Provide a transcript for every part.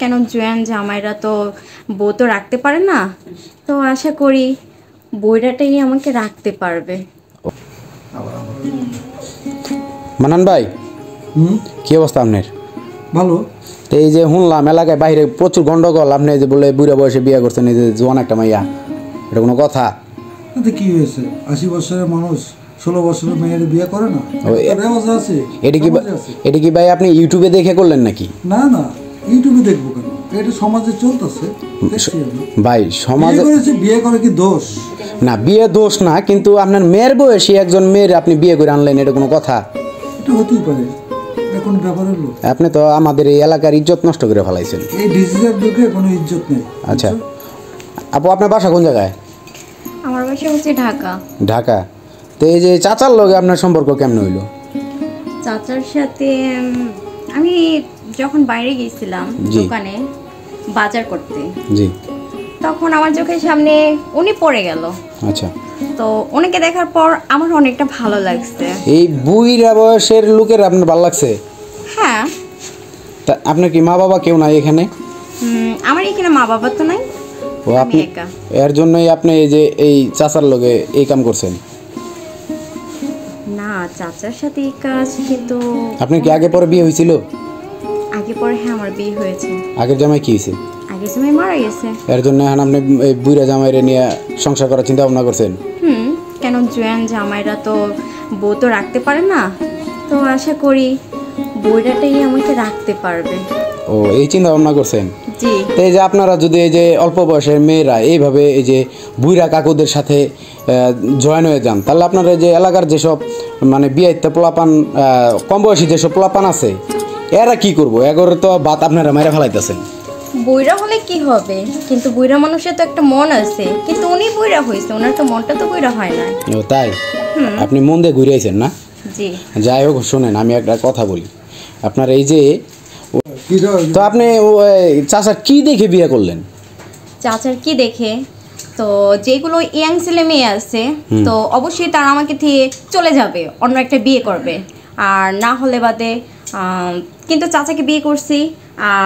কেন জোয়ান জামাইরা তো বউ তো রাখতে পারে না, তো আশা করি বইটাটাই আমাকে রাখতে পারবে। মানান ভাই, কি অবস্থা আপনার? ভালো। এই যে শুনলাম এলাকায় বাইরে প্রচুর গন্ডগোল, আপনি যে বলে বুড়া বয়সে বিয়ে করছেন, এই যে জোয়ান একটা মাইয়া, এটা কোনো কথা? এতে কি হয়েছে? 80 বছরের মানুষ 16 বছরের মেয়ের বিয়ে করে না? আছে। এটা কি ভাই আপনি ইউটিউবে দেখে করলেন নাকি? না না, ইউটিউবে দেখবো কেন? এটা সমাজে চলতেছে। ভাই সমাজে বিয়ে করে কি দোষ? না, বিয়ে দোষ না, কিন্তু আপনার মেয়ের বয়সী একজন মেয়ের আপনি বিয়ে করে আনলেন, এটা কোনো কথা? এটা হতেই পারে। এখন ব্যাপারের লোক, আপনি তো আমাদের এই এলাকার ইজ্জত নষ্ট করে ফেলাইছেন। এই ডিজিটাল যুগে কোনো ইজ্জত নেই। আচ্ছা আপু, আপনার বাসা কোন জায়গায়? আমার বাসা হচ্ছে ঢাকা। ঢাকা। তো এই যে চাচার লগে আপনার সম্পর্ক কেমন হইলো? চাচার সাথে আমি যখন বাইরে গিয়েছিলাম দোকানে বাজার করতে, জি, তখন আমার চোখের সামনে উনি পড়ে গেল। আচ্ছা, তো ওনাকে দেখার পর আমার অনেকটা ভালো লাগছে। এই বুইরা বয়সের লোকের আপনার ভালো লাগছে? হ্যাঁ। তা আপনার কি মা বাবা কেউ নাই এখানে? আমার এখানে মা বাবা তো নাই, ও আপনি এর জন্যই আপনি এই যে এই চাচার লগে এই কাম করছেন? না, চাচার সাথে এই কাজ কিন্তু। আপনার কি আগে পরে বিয়ে হয়েছিল? আগে পরে হ্যাঁ, আমার বিয়ে হয়েছে। আগের জামাই কি হয়েছে? আগের জামাই মারা গেছে। এর জন্য এখন আপনি এই বুইরা জামাইরে নিয়ে সংসার করার চিন্তা ভাবনা করছেন? কেন জোয়ান জামাইরা তো বউ তো রাখতে পারে না, তো আশা করি বইটাটাই আমাকে রাখতে পারবে। ও, এই চিন্তা ভাবনা করছেন? জি। তো এই যে আপনারা যদি এই যে অল্প বয়সের মেয়েরা এইভাবে এই যে বুইরা কাকুদের সাথে জয়েন হয়ে যান, তাহলে আপনারা যে এলাকার যেসব মানে বিয়েতে পোলাপান, কম বয়সী যেসব পোলাপান আছে, এরা কি করবো? এগোরে তো বাত আপনারা মেরে ফেলাইতেছেন। বুইরা হলে কি হবে? কিন্তু বুইরা মানুষের তো একটা মন আছে, কিন্তু উনি বুইরা হয়েছে, ওনার তো মনটা তো বুইরা হয় না। ও তাই? আপনি মন দিয়ে ঘুরে আইছেন না? জি। যাই হোক, শোনেন আমি একটা কথা বলি। আপনার এই যে তো আপনি চাচার কি দেখে বিয়ে করলেন? চাচার কি দেখে? তো যেগুলো ইয়াং ছেলে মেয়ে আছে, তো অবশ্যই তারা আমাকে থেকে চলে যাবে, অন্য একটা বিয়ে করবে, আর না হলে বাদে। কিন্তু চাচাকে বিয়ে করছি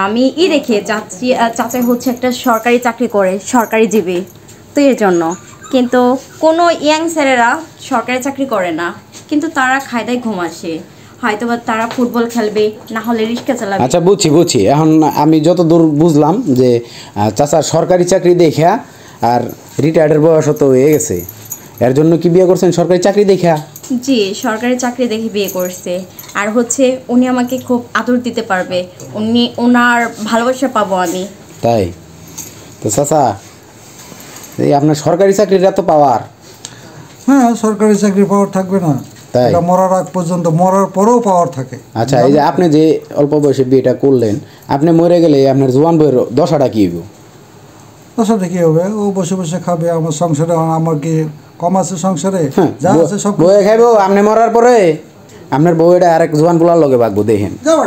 আমি দেখে, চাচা হচ্ছে একটা সরকারি চাকরি করে, সরকারি জীবী, তো এর জন্য। কিন্তু কোনো ইয়াং ছেলেরা সরকারি চাকরি করে না, কিন্তু তারা খায় দায় ঘুম আসে, হয়তো বা তারা ফুটবল খেলবে, না হলে রিক্সা চালাবে। আচ্ছা, বুঝছি। এখন আমি যতদূর বুঝলাম যে চাচার সরকারি চাকরি দেখা আর রিটায়ার্ডের বয়স তো হয়ে গেছে, এর জন্য কি বিয়ে করছেন? সরকারি চাকরি দেখা? জি, সরকারি চাকরি দেখে বিয়ে করছে। আর হচ্ছে উনি আমাকে খুব আদর দিতে পারবে, ওনার ভালোবাসা পাবো আমি। তাই তো চাচা, এই আপনার সরকারি চাকরিটা তো পাওয়ার। হ্যাঁ, সরকারি চাকরি পাওয়ার থাকবে না? তাই মরার আগ পর্যন্ত, মরার পরেও পাওয়ার থাকে। আচ্ছা, এই যে আপনি যে অল্প বয়সে বিয়েটা করলেন, আপনি মরে গেলে আপনার জোয়ান বইয়ের দশাটা কি হইব? দশাটা কি হবে? ও বসে বসে খাবে, আমার সংসারে আমার কি কম আছে? সংসারে যা আছে সব বয়ে খাইবো। আপনি মরার পরে আপনার বউটা আরেক জোয়ান পোলার লগে বাগবো, দেখেন। যাও